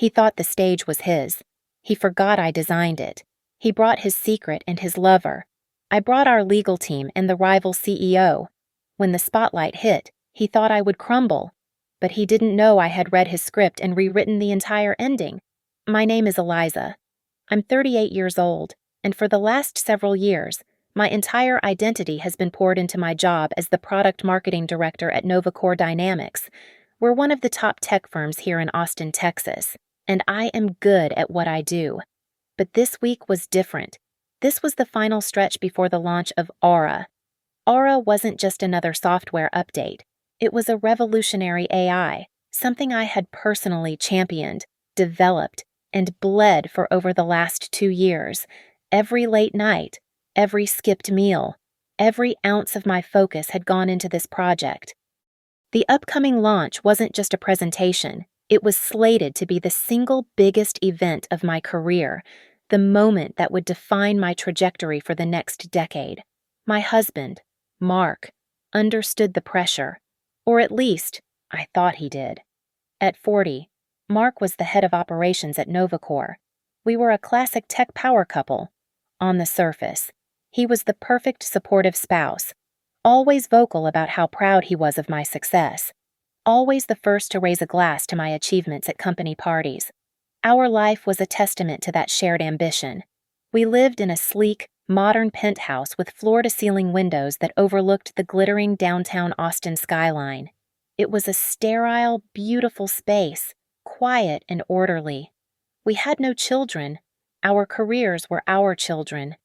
He thought the stage was his. He forgot I designed it. He brought his secret and his lover. I brought our legal team and the rival CEO. When the spotlight hit, he thought I would crumble. But he didn't know I had read his script and rewritten the entire ending. My name is Eliza. I'm 38 years old, and for the last several years, my entire identity has been poured into my job as the product marketing director at NovaCore Dynamics. We're one of the top tech firms here in Austin, Texas, and I am good at what I do. But this week was different. This was the final stretch before the launch of Aura. Aura wasn't just another software update. It was a revolutionary AI, something I had personally championed, developed, and bled for over the last 2 years. Every late night, every skipped meal, every ounce of my focus had gone into this project. The upcoming launch wasn't just a presentation. It was slated to be the single biggest event of my career, the moment that would define my trajectory for the next decade. My husband, Mark, understood the pressure. Or at least, I thought he did. At 40, Mark was the head of operations at NovaCore. We were a classic tech power couple. On the surface, he was the perfect supportive spouse, always vocal about how proud he was of my success, always the first to raise a glass to my achievements at company parties. Our life was a testament to that shared ambition. We lived in a sleek, modern penthouse with floor-to-ceiling windows that overlooked the glittering downtown Austin skyline. It was a sterile, beautiful space, quiet and orderly. We had no children. Our careers were our children.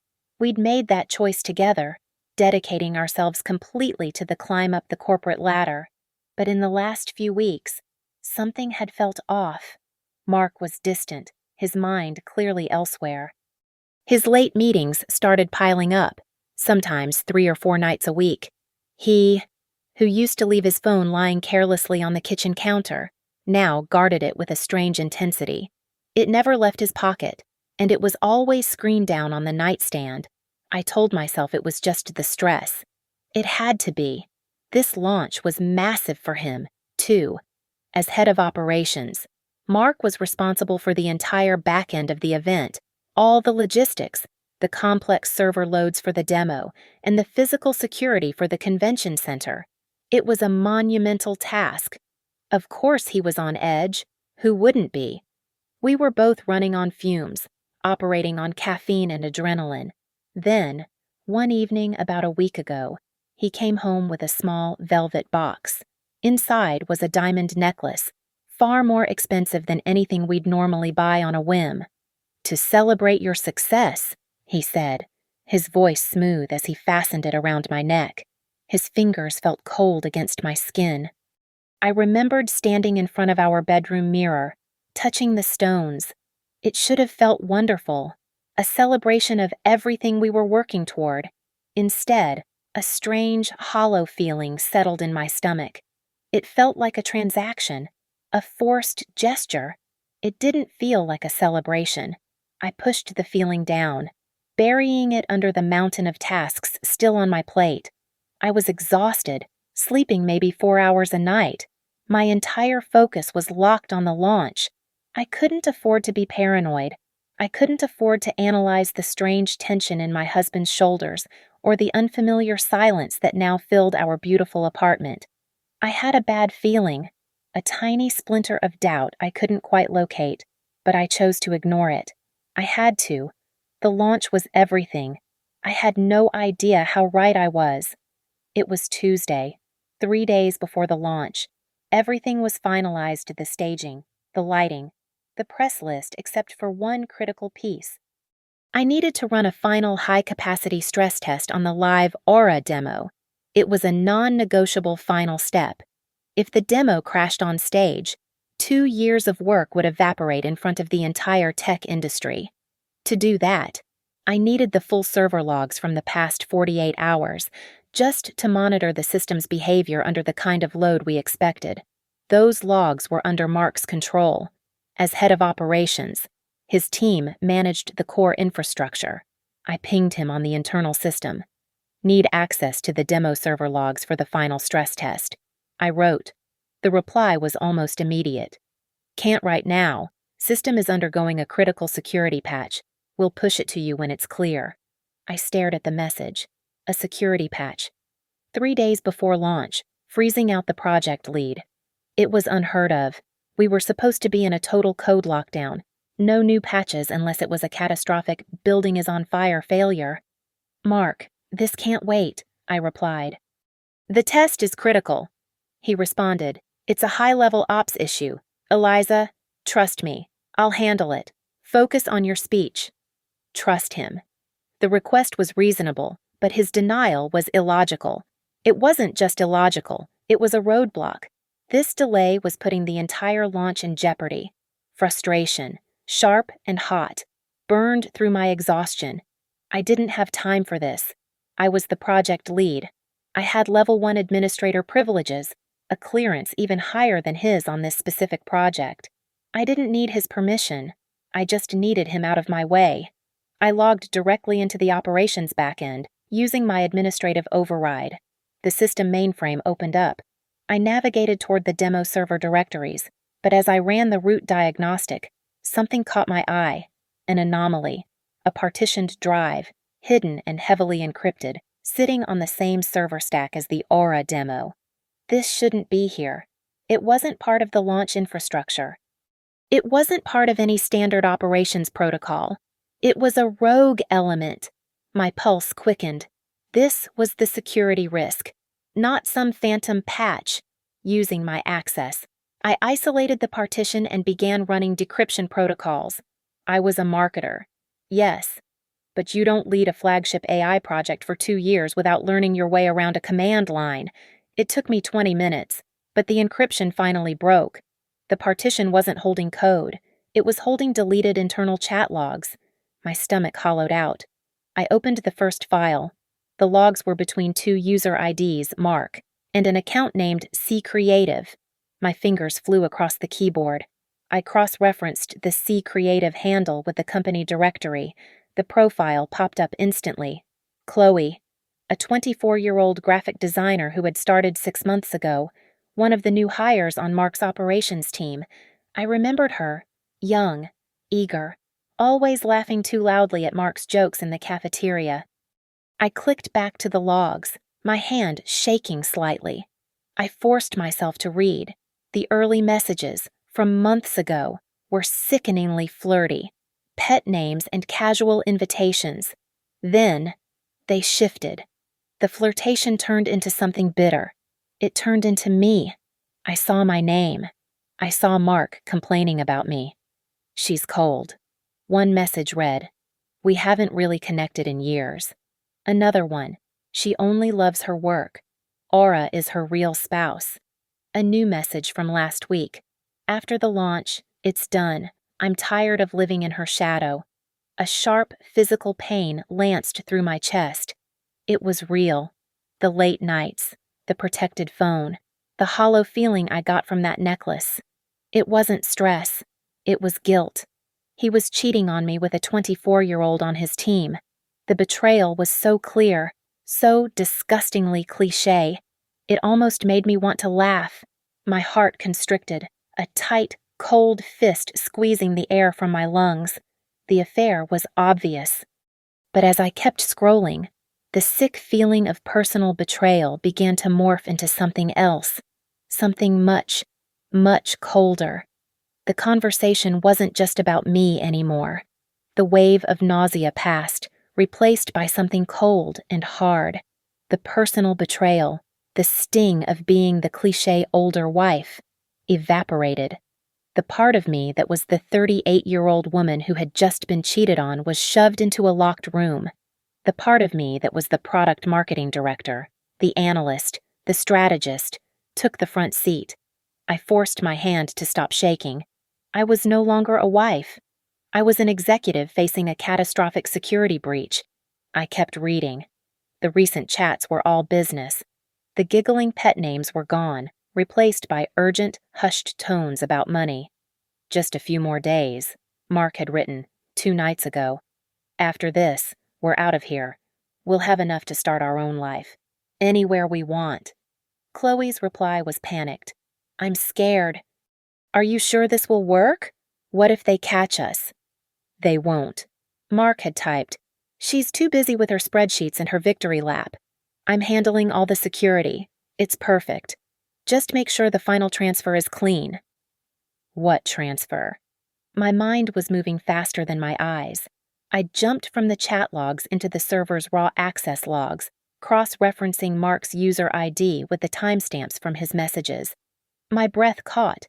We'd made that choice together, dedicating ourselves completely to the climb up the corporate ladder. But in the last few weeks, something had felt off. Mark was distant, his mind clearly elsewhere. His late meetings started piling up, sometimes 3 or 4 nights a week. He, who used to leave his phone lying carelessly on the kitchen counter, now guarded it with a strange intensity. It never left his pocket, and it was always screened down on the nightstand. I told myself it was just the stress. It had to be. This launch was massive for him, too. As head of operations, Mark was responsible for the entire back end of the event, all the logistics, the complex server loads for the demo, and the physical security for the convention center. It was a monumental task. Of course he was on edge. Who wouldn't be? We were both running on fumes, operating on caffeine and adrenaline. Then, one evening about a week ago, he came home with a small velvet box. Inside was a diamond necklace, far more expensive than anything we'd normally buy on a whim. "To celebrate your success," he said, his voice smooth as he fastened it around my neck. His fingers felt cold against my skin. I remembered standing in front of our bedroom mirror, touching the stones. It should have felt wonderful, a celebration of everything we were working toward. Instead, a strange, hollow feeling settled in my stomach. It felt like a transaction, a forced gesture. It didn't feel like a celebration. I pushed the feeling down, burying it under the mountain of tasks still on my plate. I was exhausted, sleeping maybe 4 hours a night. My entire focus was locked on the launch. I couldn't afford to be paranoid. I couldn't afford to analyze the strange tension in my husband's shoulders or the unfamiliar silence that now filled our beautiful apartment. I had a bad feeling, a tiny splinter of doubt I couldn't quite locate, but I chose to ignore it. I had to. The launch was everything. I had no idea how right I was. It was Tuesday, 3 days before the launch. Everything was finalized: the staging, the lighting, the press list, except for one critical piece. I needed to run a final high-capacity stress test on the live Aura demo. It was a non-negotiable final step. If the demo crashed on stage, 2 years of work would evaporate in front of the entire tech industry. To do that, I needed the full server logs from the past 48 hours, just to monitor the system's behavior under the kind of load we expected. Those logs were under Mark's control. As head of operations, his team managed the core infrastructure. I pinged him on the internal system. "Need access to the demo server logs for the final stress test," I wrote. The reply was almost immediate. "Can't right now. System is undergoing a critical security patch. We'll push it to you when it's clear. I stared at the message. A security patch. 3 days before launch, freezing out the project lead. It was unheard of. We were supposed to be in a total code lockdown. No new patches unless it was a catastrophic building is on fire failure. Mark, this can't wait, I replied. The test is critical. He responded, it's a high-level ops issue. Eliza, trust me. I'll handle it. Focus on your speech. Trust him. The request was reasonable, but his denial was illogical. It wasn't just illogical, it was a roadblock. This delay was putting the entire launch in jeopardy. Frustration, sharp and hot, burned through my exhaustion. I didn't have time for this. I was the project lead. I had level 1 administrator privileges, a clearance even higher than his on this specific project. I didn't need his permission. I just needed him out of my way. I logged directly into the operations backend, using my administrative override. The system mainframe opened up. I navigated toward the demo server directories, but as I ran the root diagnostic, something caught my eye. An anomaly. A partitioned drive, hidden and heavily encrypted, sitting on the same server stack as the Aura demo. This shouldn't be here. It wasn't part of the launch infrastructure. It wasn't part of any standard operations protocol. It was a rogue element. My pulse quickened. This was the security risk, not some phantom patch. Using my access, I isolated the partition and began running decryption protocols. I was a marketer. Yes, but you don't lead a flagship AI project for 2 years without learning your way around a command line. It took me 20 minutes, but the encryption finally broke. The partition wasn't holding code. It was holding deleted internal chat logs. My stomach hollowed out. I opened the first file. The logs were between 2 user IDs, Mark, and an account named C Creative. My fingers flew across the keyboard. I cross-referenced the C Creative handle with the company directory. The profile popped up instantly. Chloe, a 24-year-old graphic designer who had started 6 months ago, one of the new hires on Mark's operations team. I remembered her, young, eager, always laughing too loudly at Mark's jokes in the cafeteria. I clicked back to the logs, my hand shaking slightly. I forced myself to read. The early messages, from months ago, were sickeningly flirty. Pet names and casual invitations. Then, they shifted. The flirtation turned into something bitter. It turned into me. I saw my name. I saw Mark complaining about me. She's cold. One message read, "We haven't really connected in years." Another one, "She only loves her work. Aura is her real spouse." A new message from last week, "After the launch, it's done. I'm tired of living in her shadow." A sharp physical pain lanced through my chest. It was real. The late nights, the protected phone, the hollow feeling I got from that necklace. It wasn't stress. It was guilt. He was cheating on me with a 24-year-old on his team. The betrayal was so clear, so disgustingly cliché. It almost made me want to laugh. My heart constricted, a tight, cold fist squeezing the air from my lungs. The affair was obvious. But as I kept scrolling, the sick feeling of personal betrayal began to morph into something else, something much, much colder. The conversation wasn't just about me anymore. The wave of nausea passed, replaced by something cold and hard. The personal betrayal, the sting of being the cliché older wife, evaporated. The part of me that was the 38-year-old woman who had just been cheated on was shoved into a locked room. The part of me that was the product marketing director, the analyst, the strategist, took the front seat. I forced my hand to stop shaking. I was no longer a wife. I was an executive facing a catastrophic security breach. I kept reading. The recent chats were all business. The giggling pet names were gone, replaced by urgent, hushed tones about money. "Just a few more days," Mark had written, 2 nights ago. "After this, we're out of here. We'll have enough to start our own life. Anywhere we want." Chloe's reply was panicked. "I'm scared." "Are you sure this will work?" What if they catch us? They won't. Mark had typed. She's too busy with her spreadsheets and her victory lap. I'm handling all the security. It's perfect. Just make sure the final transfer is clean. What transfer? My mind was moving faster than my eyes. I jumped from the chat logs into the server's raw access logs, cross-referencing Mark's user ID with the timestamps from his messages. My breath caught.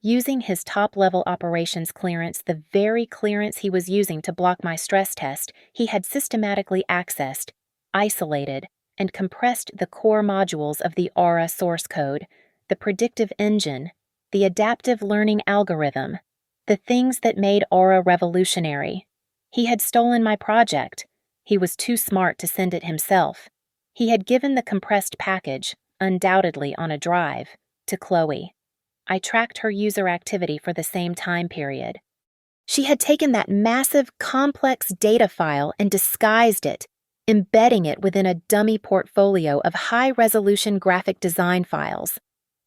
Using his top-level operations clearance, the very clearance he was using to block my stress test, he had systematically accessed, isolated, and compressed the core modules of the Aura source code, the predictive engine, the adaptive learning algorithm, the things that made Aura revolutionary. He had stolen my project. He was too smart to send it himself. He had given the compressed package, undoubtedly on a drive, to Chloe. I tracked her user activity for the same time period. She had taken that massive, complex data file and disguised it, embedding it within a dummy portfolio of high-resolution graphic design files.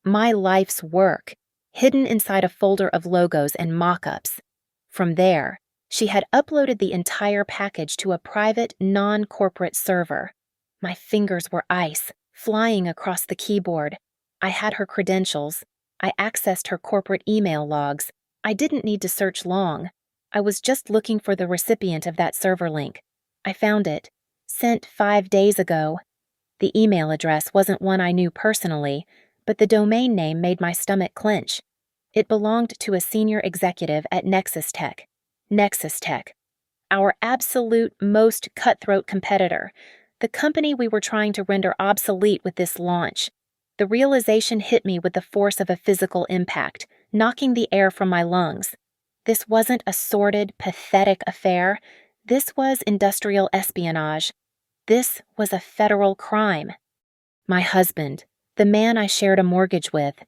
My life's work, hidden inside a folder of logos and mock-ups. From there, she had uploaded the entire package to a private, non-corporate server. My fingers were ice, flying across the keyboard. I had her credentials. I accessed her corporate email logs. I didn't need to search long. I was just looking for the recipient of that server link. I found it. Sent 5 days ago. The email address wasn't one I knew personally, but the domain name made my stomach clench. It belonged to a senior executive at Nexus Tech. Nexus Tech. Our absolute most cutthroat competitor. The company we were trying to render obsolete with this launch. The realization hit me with the force of a physical impact, knocking the air from my lungs. This wasn't a sordid, pathetic affair. This was industrial espionage. This was a federal crime. My husband, the man I shared a mortgage with,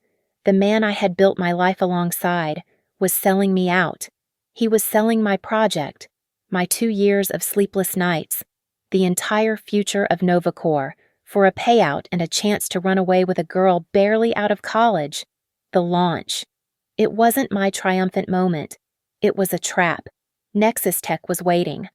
the man I had built my life alongside, was selling me out. He was selling my project, my 2 years of sleepless nights, the entire future of NovaCore, for a payout and a chance to run away with a girl barely out of college. The launch. It wasn't my triumphant moment. It was a trap. Nexus Tech was waiting.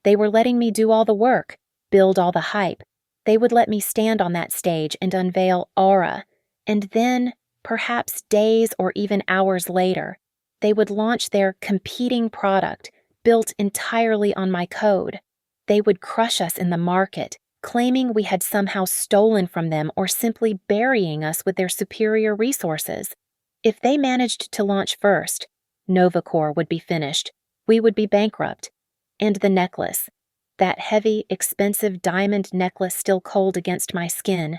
They were letting me do all the work, build all the hype. They would let me stand on that stage and unveil Aura. And then, perhaps days or even hours later, they would launch their competing product, built entirely on my code. They would crush us in the market, claiming we had somehow stolen from them or simply burying us with their superior resources. If they managed to launch first, NovaCore would be finished, we would be bankrupt. And the necklace, that heavy, expensive diamond necklace still cold against my skin.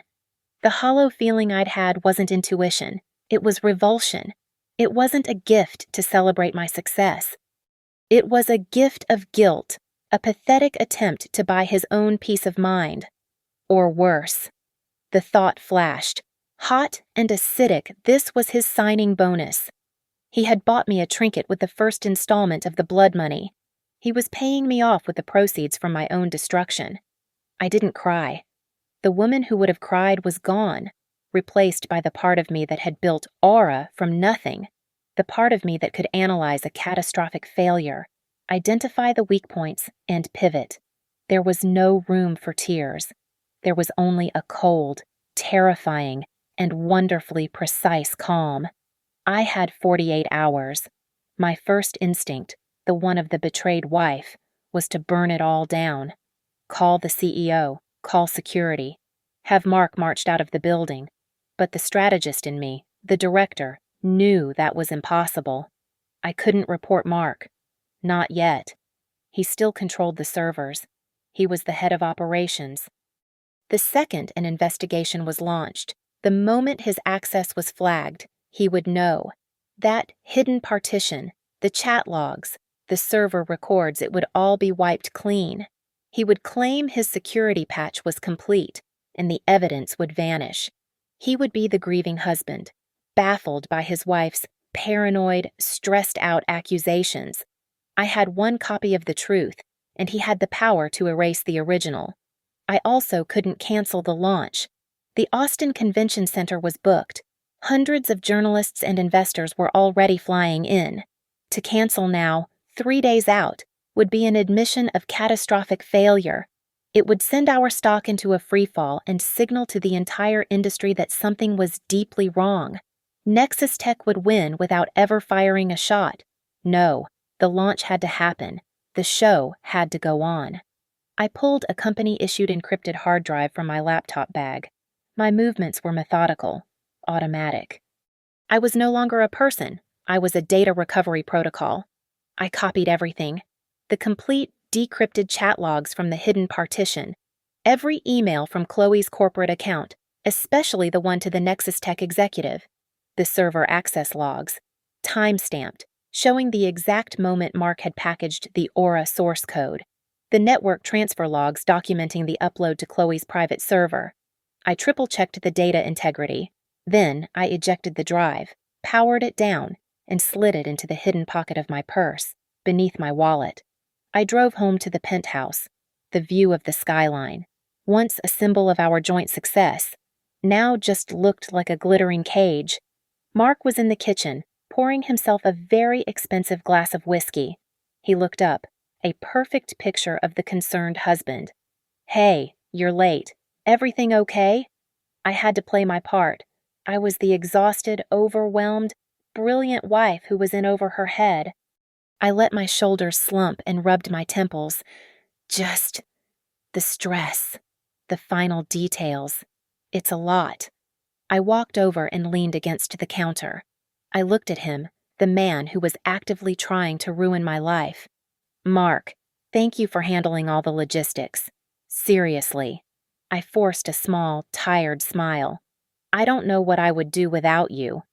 The hollow feeling I'd had wasn't intuition, it was revulsion. It wasn't a gift to celebrate my success. It was a gift of guilt, a pathetic attempt to buy his own peace of mind. Or worse. The thought flashed. Hot and acidic, this was his signing bonus. He had bought me a trinket with the first installment of the blood money. He was paying me off with the proceeds from my own destruction. I didn't cry. The woman who would have cried was gone, replaced by the part of me that had built Aura from nothing, the part of me that could analyze a catastrophic failure, identify the weak points, and pivot. There was no room for tears. There was only a cold, terrifying, and wonderfully precise calm. I had 48 hours. My first instinct, the one of the betrayed wife, was to burn it all down. Call the CEO, call security, have Mark marched out of the building. But the strategist in me, the director, knew that was impossible. I couldn't report Mark. Not yet. He still controlled the servers. He was the head of operations. The second an investigation was launched, the moment his access was flagged, he would know. That hidden partition, the chat logs, the server records, it would all be wiped clean. He would claim his security patch was complete, and the evidence would vanish. He would be the grieving husband, baffled by his wife's paranoid, stressed-out accusations. I had one copy of the truth, and he had the power to erase the original. I also couldn't cancel the launch. The Austin Convention Center was booked. Hundreds of journalists and investors were already flying in. To cancel now, 3 days out, would be an admission of catastrophic failure. It would send our stock into a freefall and signal to the entire industry that something was deeply wrong. Nexus Tech would win without ever firing a shot. No, the launch had to happen. The show had to go on. I pulled a company-issued encrypted hard drive from my laptop bag. My movements were methodical, automatic. I was no longer a person. I was a data recovery protocol. I copied everything. The complete decrypted chat logs from the hidden partition. Every email from Chloe's corporate account, especially the one to the Nexus Tech executive. The server access logs, time-stamped, showing the exact moment Mark had packaged the Aura source code. The network transfer logs documenting the upload to Chloe's private server. I triple-checked the data integrity. Then I ejected the drive, powered it down, and slid it into the hidden pocket of my purse, beneath my wallet. I drove home to the penthouse, the view of the skyline, once a symbol of our joint success, now just looked like a glittering cage. Mark was in the kitchen, pouring himself a very expensive glass of whiskey. He looked up, a perfect picture of the concerned husband. "Hey, you're late. Everything okay?" I had to play my part. I was the exhausted, overwhelmed, brilliant wife who was in over her head. I let my shoulders slump and rubbed my temples. Just the stress, the final details. It's a lot. I walked over and leaned against the counter. I looked at him, the man who was actively trying to ruin my life. "Mark, thank you for handling all the logistics. Seriously." I forced a small, tired smile. "I don't know what I would do without you."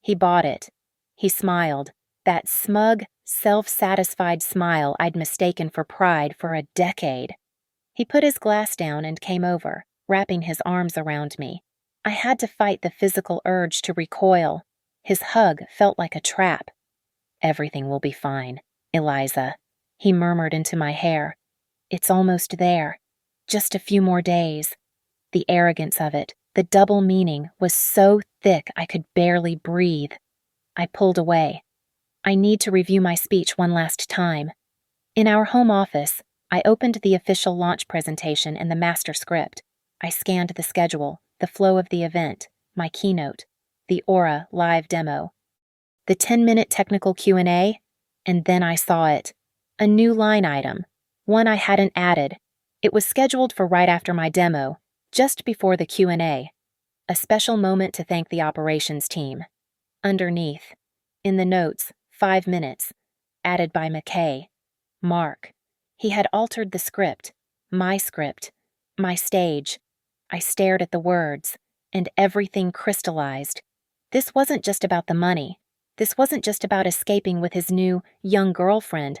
He bought it. He smiled, that smug, self-satisfied smile I'd mistaken for pride for a decade. He put his glass down and came over, wrapping his arms around me. I had to fight the physical urge to recoil. His hug felt like a trap. "Everything will be fine, Eliza," he murmured into my hair. "It's almost there. Just a few more days." The arrogance of it, the double meaning, was so thick I could barely breathe. I pulled away. I need to review my speech one last time. In our home office, I opened the official launch presentation and the master script. I scanned the schedule, the flow of the event, my keynote, the Aura live demo, the 10-minute technical Q&A, and then I saw it. A new line item, one I hadn't added. It was scheduled for right after my demo, just before the Q&A. A special moment to thank the operations team. Underneath, in the notes, 5 minutes, added by McKay. Mark. He had altered the script, my stage. I stared at the words, and everything crystallized. This wasn't just about the money. This wasn't just about escaping with his new, young girlfriend.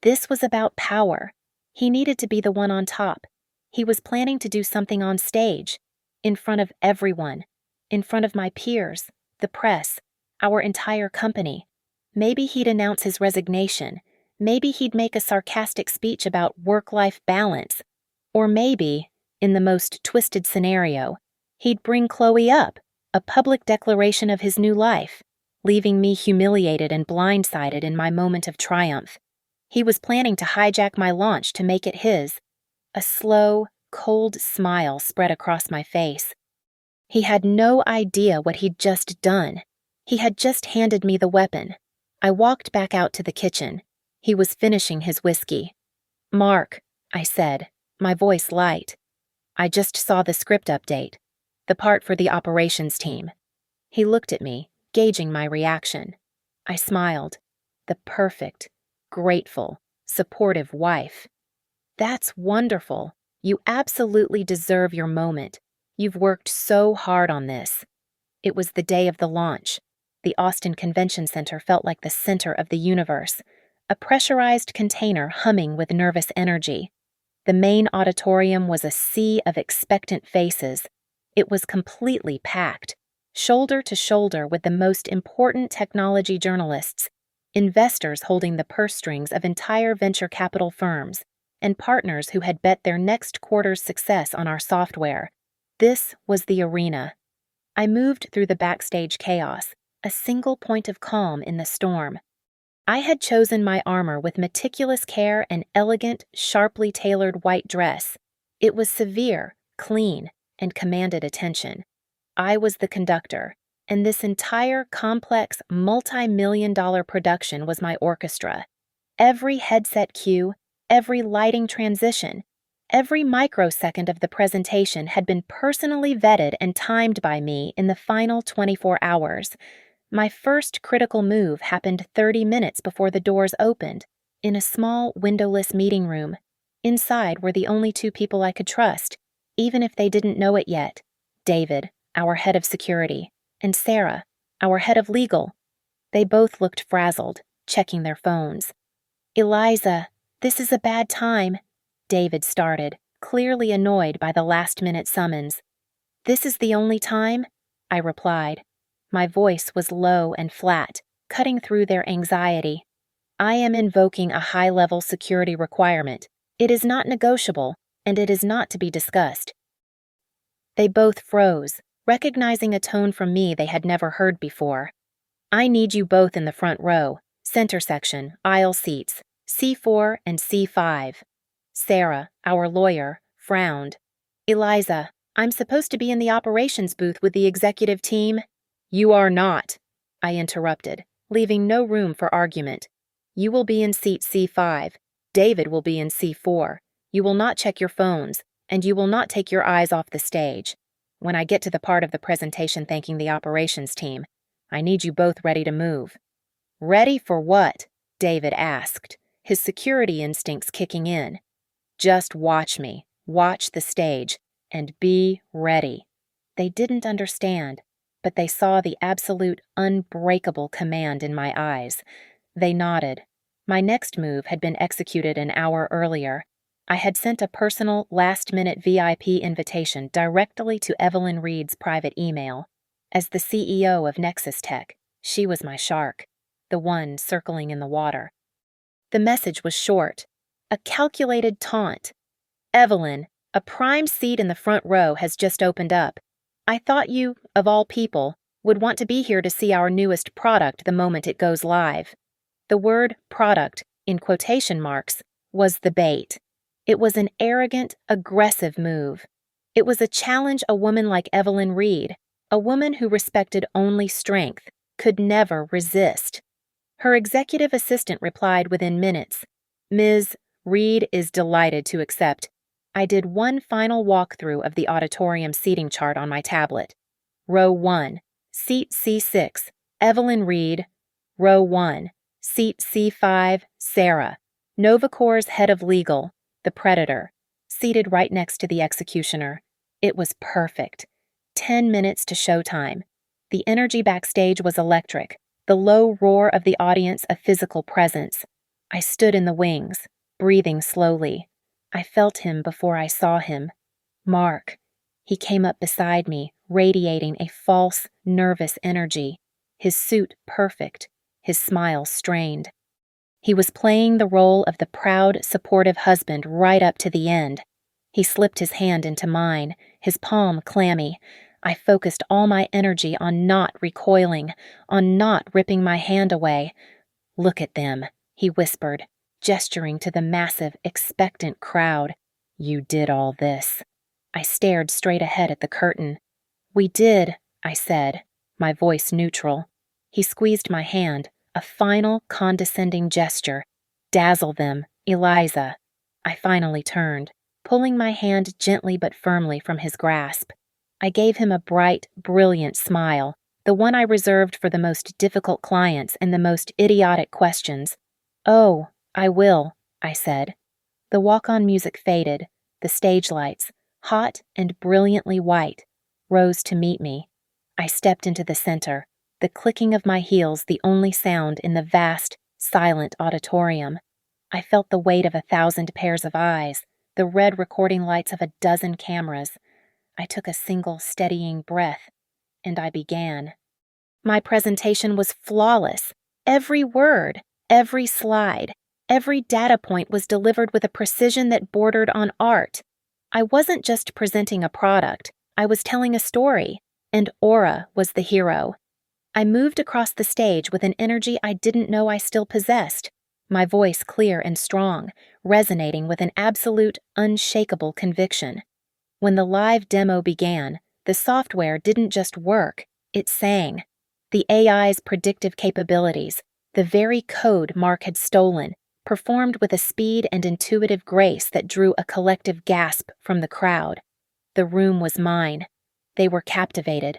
This was about power. He needed to be the one on top. He was planning to do something on stage, in front of everyone, in front of my peers, the press, our entire company. Maybe he'd announce his resignation. Maybe he'd make a sarcastic speech about work-life balance. Or maybe, in the most twisted scenario, he'd bring Chloe up, a public declaration of his new life, leaving me humiliated and blindsided in my moment of triumph. He was planning to hijack my launch to make it his. A slow, cold smile spread across my face. He had no idea what he'd just done. He had just handed me the weapon. I walked back out to the kitchen. He was finishing his whiskey. "Mark," I said, my voice light. "I just saw the script update, the part for the operations team." He looked at me, gauging my reaction. I smiled. The perfect, grateful, supportive wife. "That's wonderful. You absolutely deserve your moment. You've worked so hard on this." It was the day of the launch. The Austin Convention Center felt like the center of the universe, a pressurized container humming with nervous energy. The main auditorium was a sea of expectant faces. It was completely packed, shoulder to shoulder with the most important technology journalists, investors holding the purse strings of entire venture capital firms, and partners who had bet their next quarter's success on our software. This was the arena. I moved through the backstage chaos, a single point of calm in the storm. I had chosen my armor with meticulous care and elegant, sharply tailored white dress. It was severe, clean, and commanded attention. I was the conductor, and this entire complex, multi-million-dollar production was my orchestra. Every headset cue, every lighting transition, every microsecond of the presentation had been personally vetted and timed by me in the final 24 hours. My first critical move happened 30 minutes before the doors opened, in a small, windowless meeting room. Inside were the only two people I could trust, even if they didn't know it yet: David, our head of security, and Sarah, our head of legal. They both looked frazzled, checking their phones. "Eliza, this is a bad time," David started, clearly annoyed by the last-minute summons. "This is the only time?" I replied. My voice was low and flat, cutting through their anxiety. "I am invoking a high-level security requirement. It is not negotiable, and it is not to be discussed." They both froze, recognizing a tone from me they had never heard before. "I need you both in the front row, center section, aisle seats, C4 and C5. Sarah, our lawyer, frowned. "Eliza, I'm supposed to be in the operations booth with the executive team." "You are not," I interrupted, leaving no room for argument. "You will be in seat C5. David will be in C4. You will not check your phones, and you will not take your eyes off the stage. When I get to the part of the presentation thanking the operations team, I need you both ready to move." "Ready for what?" David asked, his security instincts kicking in. "Just watch me, watch the stage, and be ready." They didn't understand, but they saw the absolute, unbreakable command in my eyes. They nodded. My next move had been executed an hour earlier. I had sent a personal, last-minute VIP invitation directly to Evelyn Reed's private email. As the CEO of Nexus Tech, she was my shark, the one circling in the water. The message was short, a calculated taunt. "Evelyn, a prime seat in the front row has just opened up. I thought you, of all people, would want to be here to see our newest product the moment it goes live." The word "product," in quotation marks, was the bait. It was an arrogant, aggressive move. It was a challenge a woman like Evelyn Reed, a woman who respected only strength, could never resist. Her executive assistant replied within minutes, "Ms. Reed is delighted to accept." I did one final walkthrough of the auditorium seating chart on my tablet. Row 1, seat C6, Evelyn Reed. Row 1, seat C5, Sarah, Novacor's head of legal, the predator, seated right next to the executioner. It was perfect. 10 minutes to showtime. The energy backstage was electric, the low roar of the audience a physical presence. I stood in the wings, breathing slowly. I felt him before I saw him. Mark. He came up beside me, radiating a false, nervous energy, his suit perfect, his smile strained. He was playing the role of the proud, supportive husband right up to the end. He slipped his hand into mine, his palm clammy. I focused all my energy on not recoiling, on not ripping my hand away. "Look at them," he whispered, gesturing to the massive, expectant crowd. "You did all this." I stared straight ahead at the curtain. "We did," I said, my voice neutral. He squeezed my hand, a final, condescending gesture. "Dazzle them, Eliza." I finally turned, pulling my hand gently but firmly from his grasp. I gave him a bright, brilliant smile, the one I reserved for the most difficult clients and the most idiotic questions. "Oh, I will," I said. The walk-on music faded. The stage lights, hot and brilliantly white, rose to meet me. I stepped into the center, the clicking of my heels the only sound in the vast, silent auditorium. I felt the weight of 1,000 pairs of eyes, the red recording lights of a dozen cameras. I took a single steadying breath, and I began. My presentation was flawless. Every word, every slide, every data point was delivered with a precision that bordered on art. I wasn't just presenting a product, I was telling a story, and Aura was the hero. I moved across the stage with an energy I didn't know I still possessed, my voice clear and strong, resonating with an absolute, unshakable conviction. When the live demo began, the software didn't just work, it sang. The AI's predictive capabilities, the very code Mark had stolen, performed with a speed and intuitive grace that drew a collective gasp from the crowd. The room was mine. They were captivated.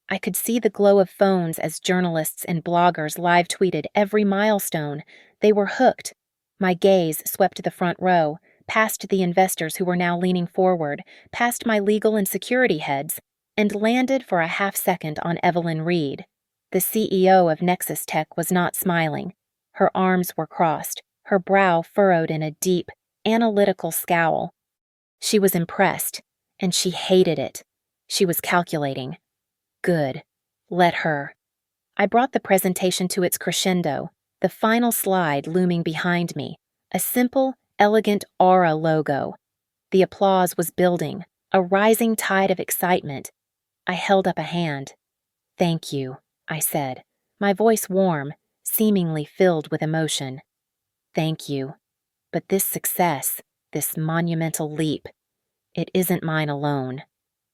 I could see the glow of phones as journalists and bloggers live tweeted every milestone. They were hooked. My gaze swept the front row, past the investors who were now leaning forward, past my legal and security heads, and landed for a half-second on Evelyn Reed. The CEO of Nexus Tech was not smiling. Her arms were crossed, her brow furrowed in a deep, analytical scowl. She was impressed, and she hated it. She was calculating. Good. Let her. I brought the presentation to its crescendo, the final slide looming behind me, a simple, elegant Aura logo. The applause was building, a rising tide of excitement. I held up a hand. Thank you, I said, my voice warm, seemingly filled with emotion. Thank you. But this success, this monumental leap, it isn't mine alone.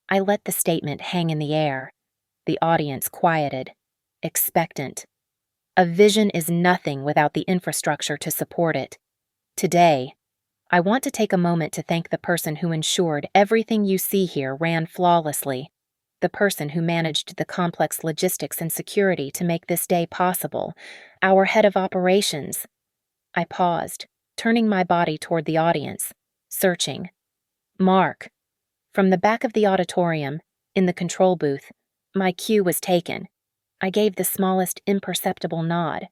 I let the statement hang in the air. The audience quieted, expectant. A vision is nothing without the infrastructure to support it. Today, I want to take a moment to thank the person who ensured everything you see here ran flawlessly, the person who managed the complex logistics and security to make this day possible, our head of operations. I paused, turning my body toward the audience, searching. Mark. From the back of the auditorium, in the control booth, my cue was taken. I gave the smallest imperceptible nod.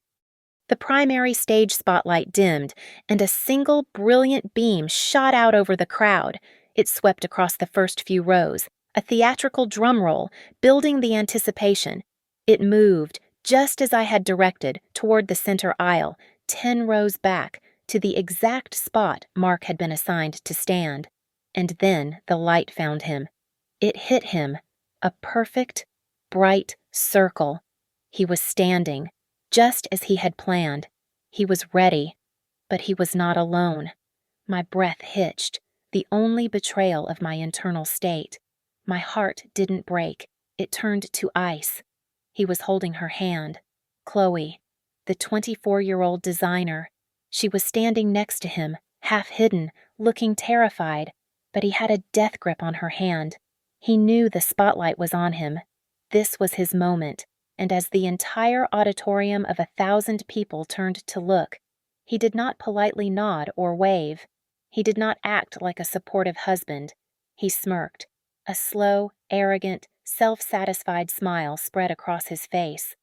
The primary stage spotlight dimmed, and a single brilliant beam shot out over the crowd. It swept across the first few rows, a theatrical drum roll, building the anticipation. It moved, just as I had directed, toward the center aisle, 10 rows back, to the exact spot Mark had been assigned to stand. And then the light found him. It hit him, a perfect, bright circle. He was standing, just as he had planned. He was ready, but he was not alone. My breath hitched, the only betrayal of my internal state. My heart didn't break, it turned to ice. He was holding her hand. Chloe, the 24-year-old designer. She was standing next to him, half hidden, looking terrified, but he had a death grip on her hand. He knew the spotlight was on him. This was his moment, and as the entire auditorium of 1,000 people turned to look, he did not politely nod or wave. He did not act like a supportive husband. He smirked. A slow, arrogant, self-satisfied smile spread across his face.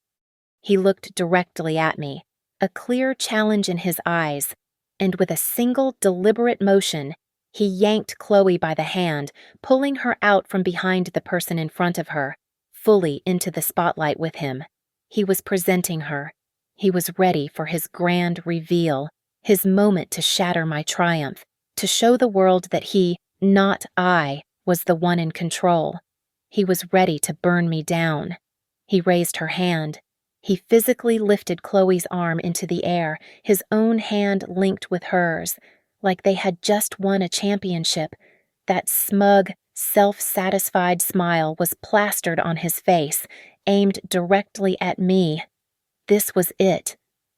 He looked directly at me, a clear challenge in his eyes, and with a single deliberate motion, he yanked Chloe by the hand, pulling her out from behind the person in front of her, fully into the spotlight with him. He was presenting her. He was ready for his grand reveal, his moment to shatter my triumph, to show the world that he, not I, was the one in control. He was ready to burn me down. He raised her hand. He physically lifted Chloe's arm into the air, his own hand linked with hers, like they had just won a championship. That smug, self-satisfied smile was plastered on his face, aimed directly at me. This was it.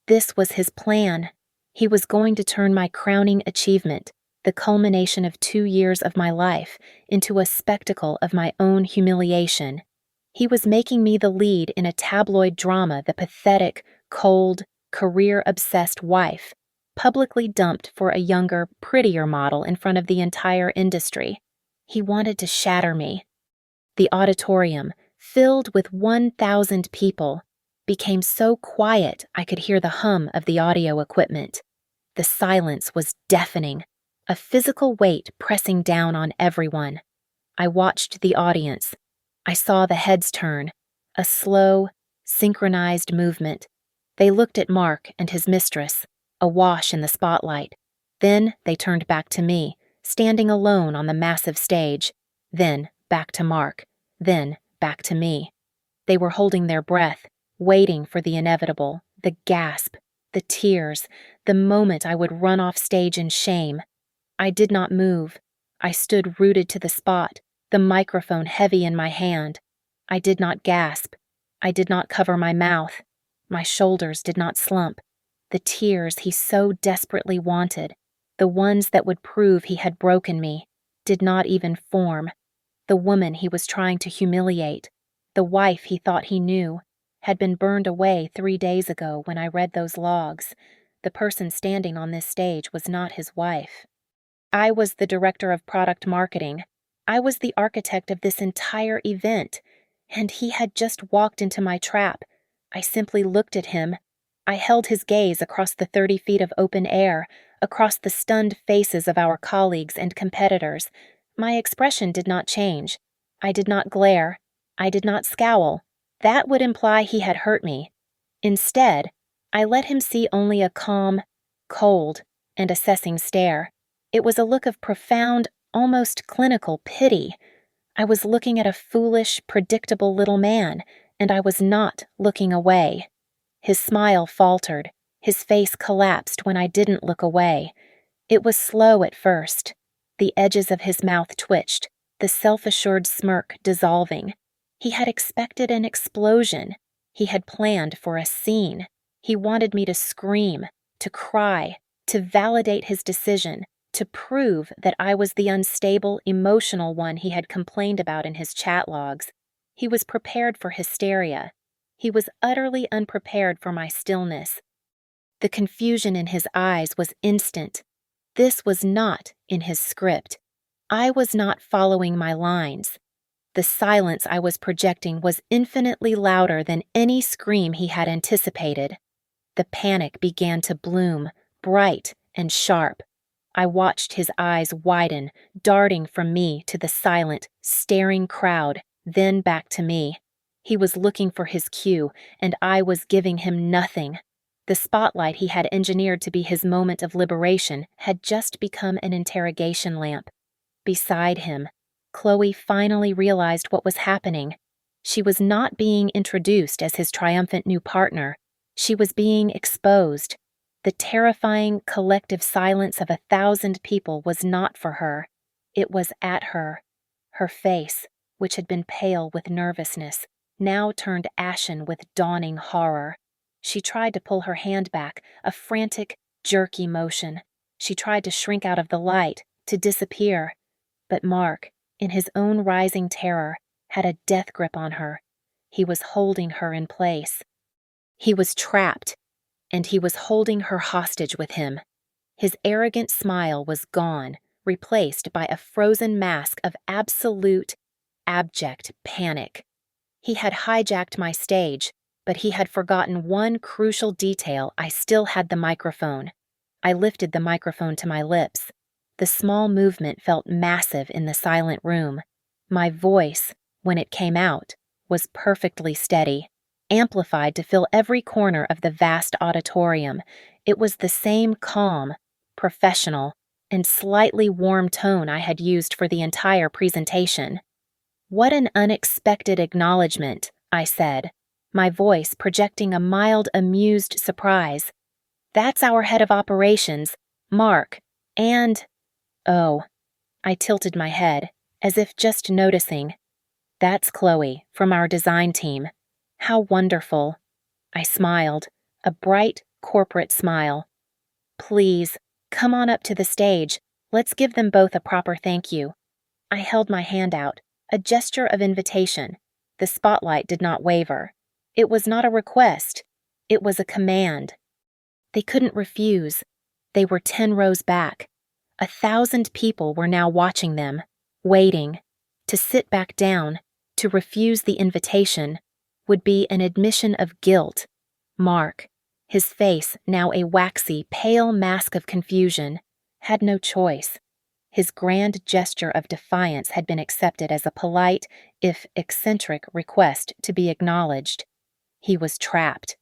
This was his plan. He was going to turn my crowning achievement, the culmination of 2 years of my life, into a spectacle of my own humiliation. He was making me the lead in a tabloid drama, the pathetic, cold, career-obsessed wife, publicly dumped for a younger, prettier model in front of the entire industry. He wanted to shatter me. The auditorium, filled with 1,000 people, became so quiet I could hear the hum of the audio equipment. The silence was deafening, a physical weight pressing down on everyone. I watched the audience. I saw the heads turn, a slow, synchronized movement. They looked at Mark and his mistress, awash in the spotlight. Then they turned back to me, standing alone on the massive stage. Then back to Mark. Then back to me. They were holding their breath, waiting for the inevitable, the gasp, the tears, the moment I would run off stage in shame. I did not move. I stood rooted to the spot, the microphone heavy in my hand. I did not gasp. I did not cover my mouth. My shoulders did not slump. The tears he so desperately wanted, the ones that would prove he had broken me, did not even form. The woman he was trying to humiliate, the wife he thought he knew, had been burned away 3 days ago when I read those logs. The person standing on this stage was not his wife. I was the director of product marketing. I was the architect of this entire event, and he had just walked into my trap. I simply looked at him. I held his gaze across the 30 feet of open air, across the stunned faces of our colleagues and competitors. My expression did not change. I did not glare. I did not scowl. That would imply he had hurt me. Instead, I let him see only a calm, cold, and assessing stare. It was a look of profound, almost clinical pity. I was looking at a foolish, predictable little man, and I was not looking away. His smile faltered. His face collapsed when I didn't look away. It was slow at first. The edges of his mouth twitched, the self-assured smirk dissolving. He had expected an explosion. He had planned for a scene. He wanted me to scream, to cry, to validate his decision, to prove that I was the unstable, emotional one he had complained about in his chat logs. He was prepared for hysteria. He was utterly unprepared for my stillness. The confusion in his eyes was instant. This was not in his script. I was not following my lines. The silence I was projecting was infinitely louder than any scream he had anticipated. The panic began to bloom, bright and sharp. I watched his eyes widen, darting from me to the silent, staring crowd, then back to me. He was looking for his cue, and I was giving him nothing. The spotlight he had engineered to be his moment of liberation had just become an interrogation lamp. Beside him, Chloe finally realized what was happening. She was not being introduced as his triumphant new partner. She was being exposed. The terrifying collective silence of 1,000 people was not for her. It was at her. Her face, which had been pale with nervousness, now turned ashen with dawning horror. She tried to pull her hand back, a frantic, jerky motion. She tried to shrink out of the light, to disappear. But Mark, in his own rising terror, had a death grip on her. He was holding her in place. He was trapped, and he was holding her hostage with him. His arrogant smile was gone, replaced by a frozen mask of absolute, abject panic. He had hijacked my stage, but he had forgotten one crucial detail. I still had the microphone. I lifted the microphone to my lips. The small movement felt massive in the silent room. My voice, when it came out, was perfectly steady, amplified to fill every corner of the vast auditorium. It was the same calm, professional, and slightly warm tone I had used for the entire presentation. "What an unexpected acknowledgement," I said, my voice projecting a mild, amused surprise. "That's our head of operations, Mark, and—" "Oh." I tilted my head, as if just noticing. "That's Chloe, from our design team. How wonderful." I smiled, a bright, corporate smile. "Please, come on up to the stage. Let's give them both a proper thank you." I held my hand out, a gesture of invitation. The spotlight did not waver. It was not a request. It was a command. They couldn't refuse. They were 10 rows back. 1,000 people were now watching them, waiting. To sit back down, to refuse the invitation, would be an admission of guilt. Mark, his face now a waxy, pale mask of confusion, had no choice. His grand gesture of defiance had been accepted as a polite, if eccentric, request to be acknowledged. He was trapped.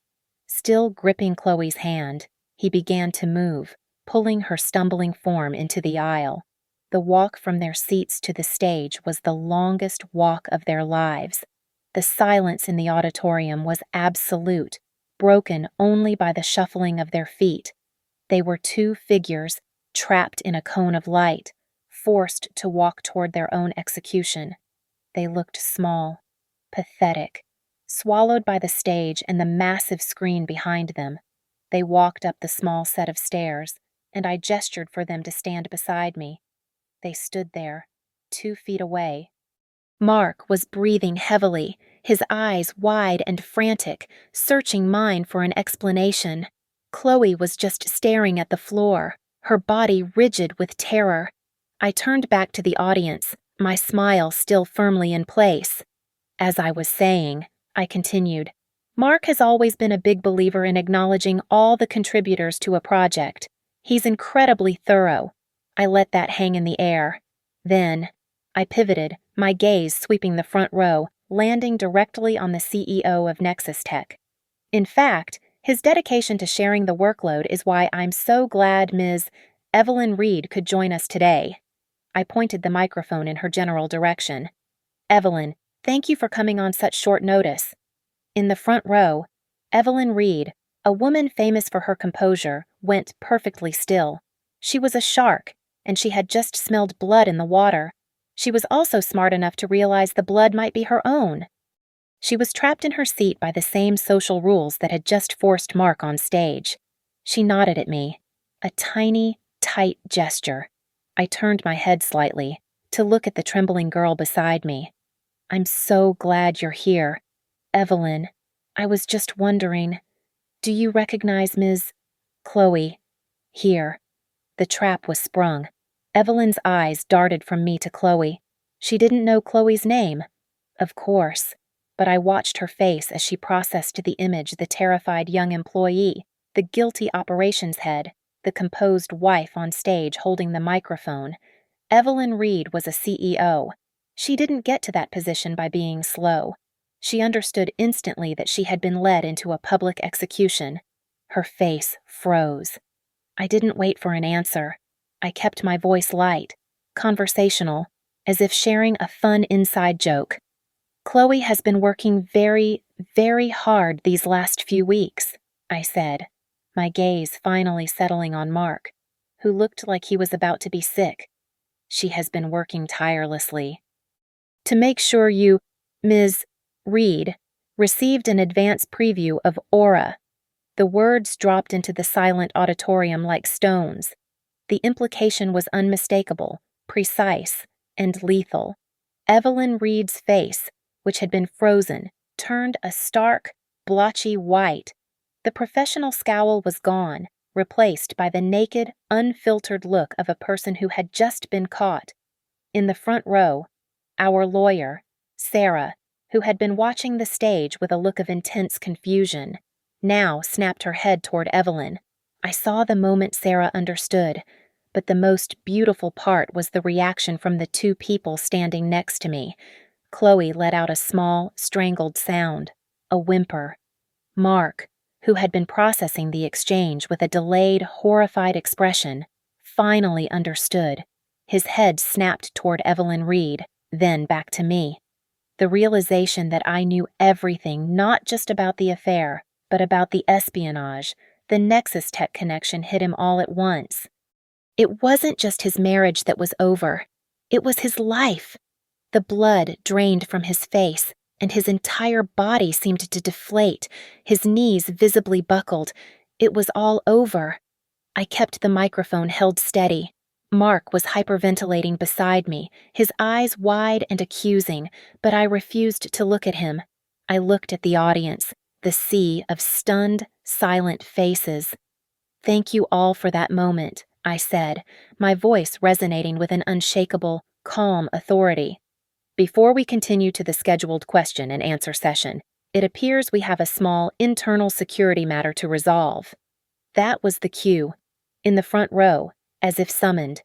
Still gripping Chloe's hand, he began to move, pulling her stumbling form into the aisle. The walk from their seats to the stage was the longest walk of their lives. The silence in the auditorium was absolute, broken only by the shuffling of their feet. They were two figures, trapped in a cone of light, forced to walk toward their own execution. They looked small, pathetic, swallowed by the stage and the massive screen behind them. They walked up the small set of stairs, and I gestured for them to stand beside me. They stood there, 2 feet away. Mark was breathing heavily, his eyes wide and frantic, searching mine for an explanation. Chloe was just staring at the floor, her body rigid with terror. I turned back to the audience, my smile still firmly in place. As I was saying, I continued, Mark has always been a big believer in acknowledging all the contributors to a project. He's incredibly thorough. I let that hang in the air. Then, I pivoted, my gaze sweeping the front row, landing directly on the CEO of Nexus Tech. In fact, his dedication to sharing the workload is why I'm so glad Ms. Evelyn Reed could join us today. I pointed the microphone in her general direction. Evelyn, thank you for coming on such short notice. In the front row, Evelyn Reed, a woman famous for her composure, went perfectly still. She was a shark, and she had just smelled blood in the water. She was also smart enough to realize the blood might be her own. She was trapped in her seat by the same social rules that had just forced Mark on stage. She nodded at me, a tiny, tight gesture. I turned my head slightly to look at the trembling girl beside me. I'm so glad you're here. Evelyn, I was just wondering, do you recognize Ms. Chloe? Here. The trap was sprung. Evelyn's eyes darted from me to Chloe. She didn't know Chloe's name. Of course. But I watched her face as she processed the image, the terrified young employee, the guilty operations head, the composed wife on stage holding the microphone. Evelyn Reed was a CEO. She didn't get to that position by being slow. She understood instantly that she had been led into a public execution. Her face froze. I didn't wait for an answer. I kept my voice light, conversational, as if sharing a fun inside joke. Chloe has been working very, very hard these last few weeks, I said, my gaze finally settling on Mark, who looked like he was about to be sick. She has been working tirelessly. To make sure you, Ms. Reed, received an advance preview of Aura. The words dropped into the silent auditorium like stones. The implication was unmistakable, precise, and lethal. Evelyn Reed's face, which had been frozen, turned a stark, blotchy white. The professional scowl was gone, replaced by the naked, unfiltered look of a person who had just been caught. In the front row, our lawyer, Sarah, who had been watching the stage with a look of intense confusion, now snapped her head toward Evelyn. I saw the moment Sarah understood, but the most beautiful part was the reaction from the two people standing next to me. Chloe let out a small, strangled sound, a whimper. Mark, who had been processing the exchange with a delayed, horrified expression, finally understood. His head snapped toward Evelyn Reed, then back to me. The realization that I knew everything, not just about the affair, but about the espionage, the Nexus Tech connection hit him all at once. It wasn't just his marriage that was over. It was his life. The blood drained from his face, and his entire body seemed to deflate, his knees visibly buckled. It was all over. I kept the microphone held steady. Mark was hyperventilating beside me, his eyes wide and accusing, but I refused to look at him. I looked at the audience, the sea of stunned, silent faces. Thank you all for that moment, I said, my voice resonating with an unshakable, calm authority. Before we continue to the scheduled question and answer session, it appears we have a small internal security matter to resolve. That was the cue. In the front row, as if summoned,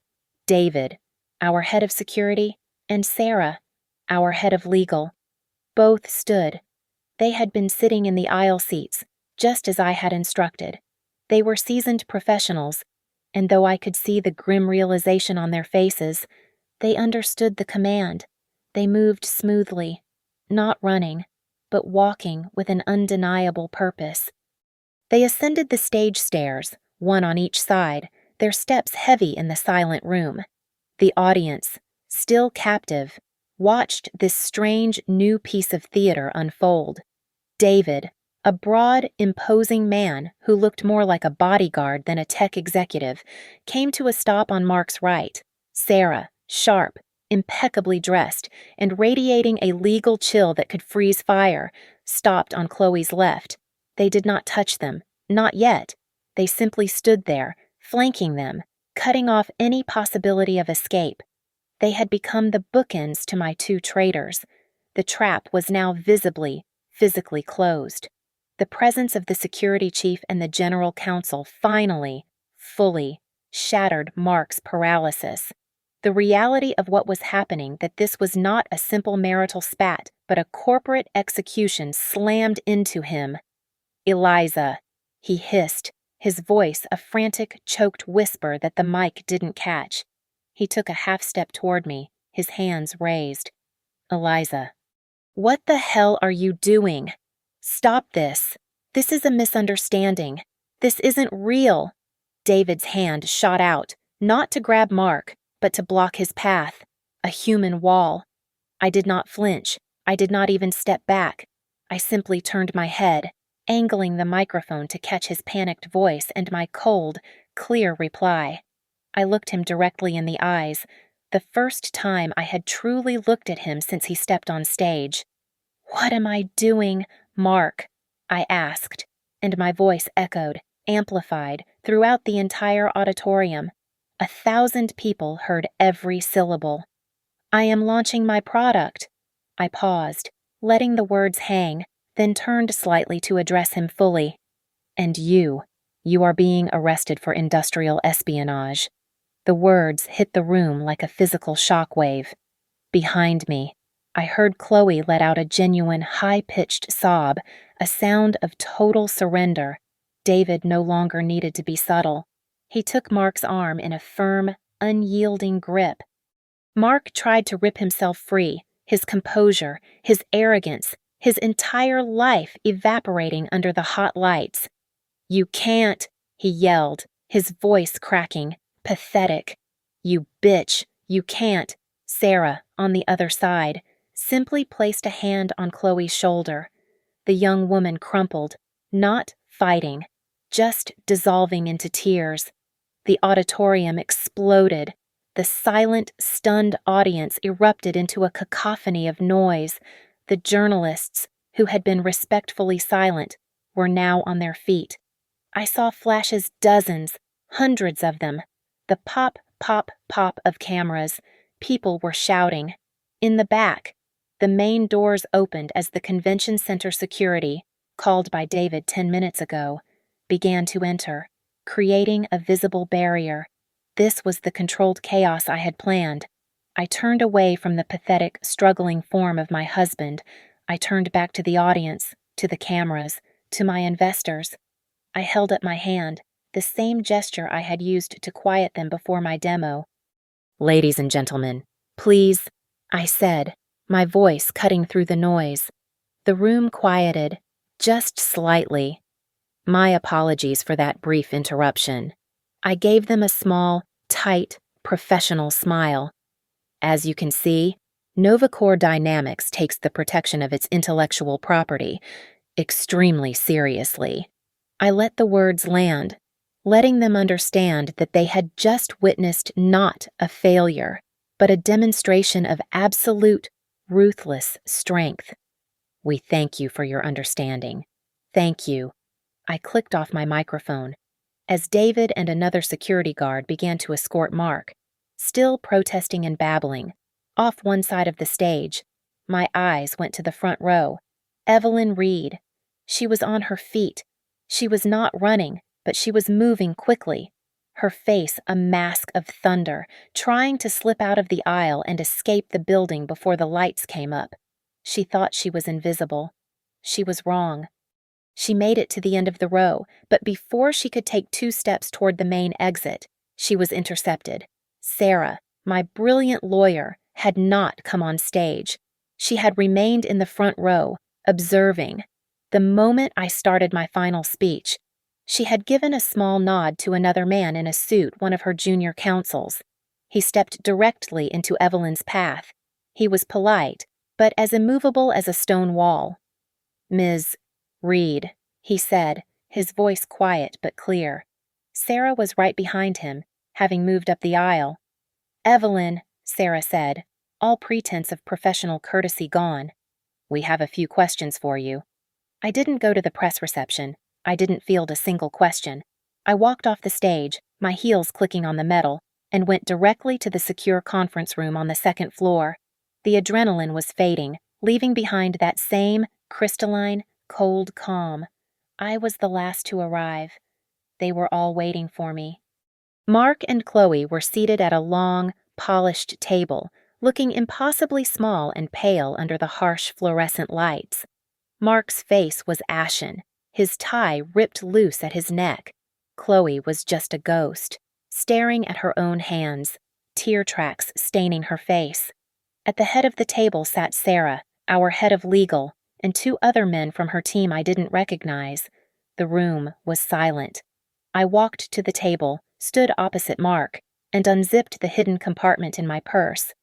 David, our head of security, and Sarah, our head of legal. Both stood. They had been sitting in the aisle seats, just as I had instructed. They were seasoned professionals, and though I could see the grim realization on their faces, they understood the command. They moved smoothly, not running, but walking with an undeniable purpose. They ascended the stage stairs, one on each side, their steps heavy in the silent room. The audience, still captive, watched this strange new piece of theater unfold. David, a broad, imposing man who looked more like a bodyguard than a tech executive, came to a stop on Mark's right. Sarah, sharp, impeccably dressed, and radiating a legal chill that could freeze fire, stopped on Chloe's left. They did not touch them, not yet. They simply stood there, flanking them, cutting off any possibility of escape. They had become the bookends to my two traitors. The trap was now visibly, physically closed. The presence of the security chief and the general counsel finally, fully, shattered Mark's paralysis. The reality of what was happening, that this was not a simple marital spat, but a corporate execution, slammed into him. "Eliza," he hissed, his voice a frantic, choked whisper that the mic didn't catch. He took a half-step toward me, his hands raised. "Eliza, what the hell are you doing? Stop this. This is a misunderstanding. This isn't real." David's hand shot out, not to grab Mark, but to block his path, a human wall. I did not flinch. I did not even step back. I simply turned my head, angling the microphone to catch his panicked voice and my cold, clear reply. I looked him directly in the eyes, the first time I had truly looked at him since he stepped on stage. "What am I doing, Mark?" I asked, and my voice echoed, amplified, throughout the entire auditorium. 1,000 people heard every syllable. "I am launching my product." I paused, letting the words hang, then turned slightly to address him fully. "And you are being arrested for industrial espionage." The words hit the room like a physical shockwave. Behind me, I heard Chloe let out a genuine high-pitched sob, a sound of total surrender. David no longer needed to be subtle. He took Mark's arm in a firm, unyielding grip. Mark tried to rip himself free, his composure, his arrogance, his entire life evaporating under the hot lights. "You can't," he yelled, his voice cracking, pathetic. "You bitch, you can't." Sarah, on the other side, simply placed a hand on Chloe's shoulder. The young woman crumpled, not fighting, just dissolving into tears. The auditorium exploded. The silent, stunned audience erupted into a cacophony of noise. The journalists, who had been respectfully silent, were now on their feet. I saw flashes, dozens, hundreds of them. The pop, pop, pop of cameras. People were shouting. In the back, the main doors opened as the convention center security, called by David 10 minutes ago, began to enter, creating a visible barrier. This was the controlled chaos I had planned. I turned away from the pathetic, struggling form of my husband. I turned back to the audience, to the cameras, to my investors. I held up my hand, the same gesture I had used to quiet them before my demo. "Ladies and gentlemen, please," I said, my voice cutting through the noise. The room quieted, just slightly. My apologies for that brief interruption. I gave them a small, tight, professional smile. As you can see, Novacore Dynamics takes the protection of its intellectual property extremely seriously. I let the words land, letting them understand that they had just witnessed not a failure, but a demonstration of absolute, ruthless strength. "We thank you for your understanding. Thank you." I clicked off my microphone as David and another security guard began to escort Mark, still protesting and babbling, off one side of the stage. My eyes went to the front row. Evelyn Reed. She was on her feet. She was not running, but she was moving quickly, her face a mask of thunder, trying to slip out of the aisle and escape the building before the lights came up. She thought she was invisible. She was wrong. She made it to the end of the row, but before she could take 2 steps toward the main exit, she was intercepted. Sarah, my brilliant lawyer, had not come on stage. She had remained in the front row, observing. The moment I started my final speech, she had given a small nod to another man in a suit, one of her junior counsels. He stepped directly into Evelyn's path. He was polite, but as immovable as a stone wall. "Ms. Reed," he said, his voice quiet but clear. Sarah was right behind him, having moved up the aisle. "Evelyn," Sarah said, all pretense of professional courtesy gone. "We have a few questions for you." I didn't go to the press reception. I didn't field a single question. I walked off the stage, my heels clicking on the metal, and went directly to the secure conference room on the second floor. The adrenaline was fading, leaving behind that same crystalline, cold calm. I was the last to arrive. They were all waiting for me. Mark and Chloe were seated at a long, polished table, looking impossibly small and pale under the harsh fluorescent lights. Mark's face was ashen, his tie ripped loose at his neck. Chloe was just a ghost, staring at her own hands, tear tracks staining her face. At the head of the table sat Sarah, our head of legal, and two other men from her team I didn't recognize. The room was silent. I walked to the table, stood opposite Mark, and unzipped the hidden compartment in my purse.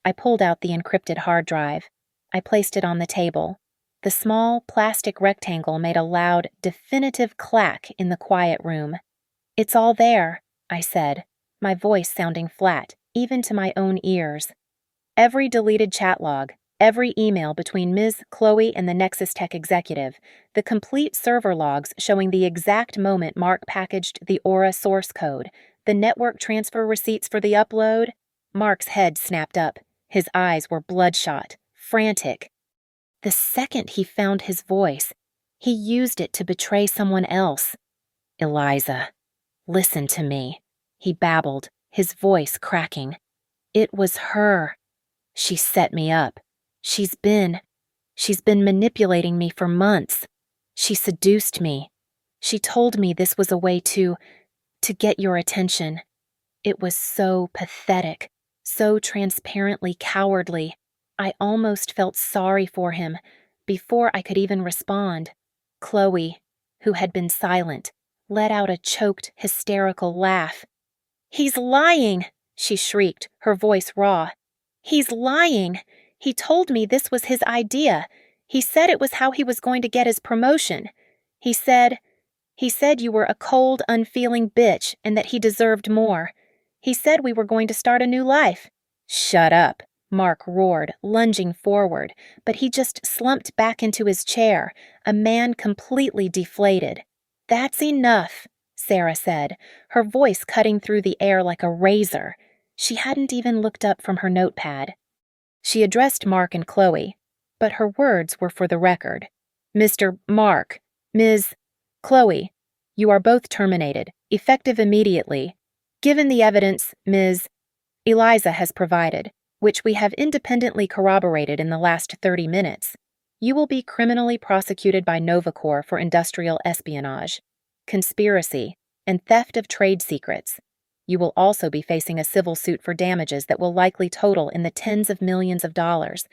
I pulled out the encrypted hard drive. I placed it on the table. The small plastic rectangle made a loud, definitive clack in the quiet room. "It's all there," I said, my voice sounding flat, even to my own ears. Every deleted chat log, every email between Ms. Chloe and the Nexus Tech executive, the complete server logs showing the exact moment Mark packaged the Aura source code, the network transfer receipts for the upload. Mark's head snapped up. His eyes were bloodshot, frantic. The second he found his voice, he used it to betray someone else. "Eliza, listen to me," he babbled, his voice cracking. "It was her. She set me up. She's been manipulating me for months. She seduced me. She told me this was a way to get your attention. It was so pathetic, so transparently cowardly. I almost felt sorry for him before I could even respond." Chloe, who had been silent, let out a choked, hysterical laugh. "He's lying!" she shrieked, her voice raw. "He's lying! He told me this was his idea. He said it was how he was going to get his promotion. He said you were a cold, unfeeling bitch and that he deserved more. He said we were going to start a new life." "Shut up," Mark roared, lunging forward, but he just slumped back into his chair, a man completely deflated. "That's enough," Sarah said, her voice cutting through the air like a razor. She hadn't even looked up from her notepad. She addressed Mark and Chloe, but her words were for the record. "Mr. Mark, Ms. Chloe, you are both terminated, effective immediately, given the evidence Ms. Eliza has provided, which we have independently corroborated in the last 30 minutes. You will be criminally prosecuted by Novacor for industrial espionage, conspiracy, and theft of trade secrets. You will also be facing a civil suit for damages that will likely total in the tens of millions of dollars.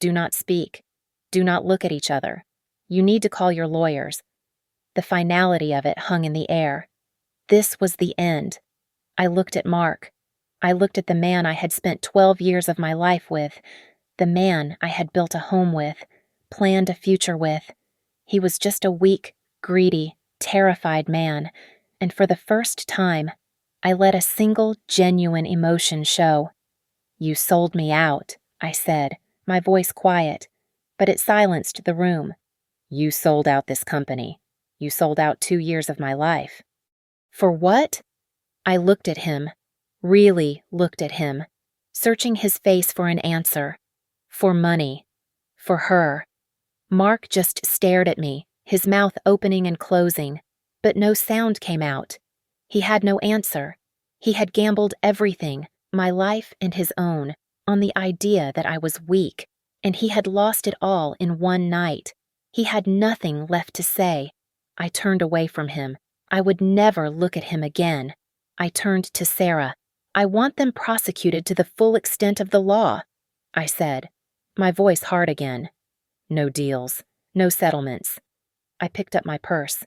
Do not speak. Do not look at each other. You need to call your lawyers." The finality of it hung in the air. This was the end. I looked at Mark. I looked at the man I had spent 12 years of my life with, the man I had built a home with, planned a future with. He was just a weak, greedy, terrified man, and for the first time, I let a single genuine emotion show. "You sold me out," I said, my voice quiet, but it silenced the room. "You sold out this company. You sold out 2 years of my life." "For what?" I looked at him, really looked at him, searching his face for an answer. "For money. For her." Mark just stared at me, his mouth opening and closing, but no sound came out. He had no answer. He had gambled everything, my life and his own, on the idea that I was weak, and he had lost it all in one night. He had nothing left to say. I turned away from him. I would never look at him again. I turned to Sarah. "I want them prosecuted to the full extent of the law," I said, my voice hard again. "No deals. No settlements. I picked up my purse.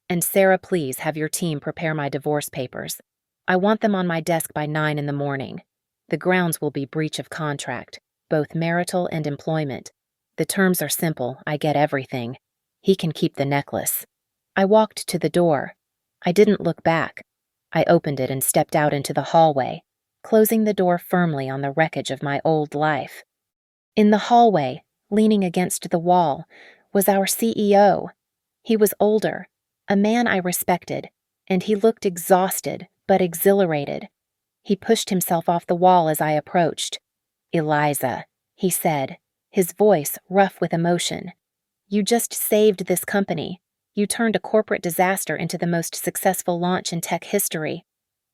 And Sarah, please have your team prepare my divorce papers. I want them on my desk by 9 in the morning. The grounds will be breach of contract, both marital and employment. The terms are simple, I get everything. He can keep the necklace. I walked to the door. I didn't look back. I opened it and stepped out into the hallway, closing the door firmly on the wreckage of my old life. In the hallway, leaning against the wall, was our CEO. He was older, a man I respected, and he looked exhausted but exhilarated. He pushed himself off the wall as I approached. "Eliza," he said, his voice rough with emotion. "You just saved this company. You turned a corporate disaster into the most successful launch in tech history.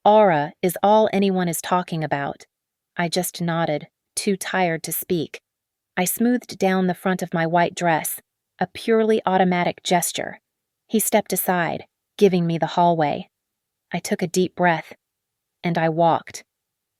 Aura is all anyone is talking about." I just nodded, too tired to speak. I smoothed down the front of my white dress, a purely automatic gesture. He stepped aside, giving me the hallway. I took a deep breath, and I walked.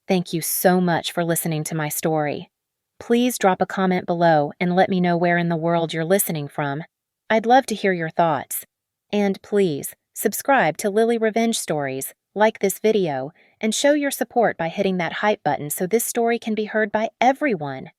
Thank you so much for listening to my story. Please drop a comment below and let me know where in the world you're listening from. I'd love to hear your thoughts. And please, subscribe to Lily Revenge Stories, like this video, and show your support by hitting that hype button so this story can be heard by everyone.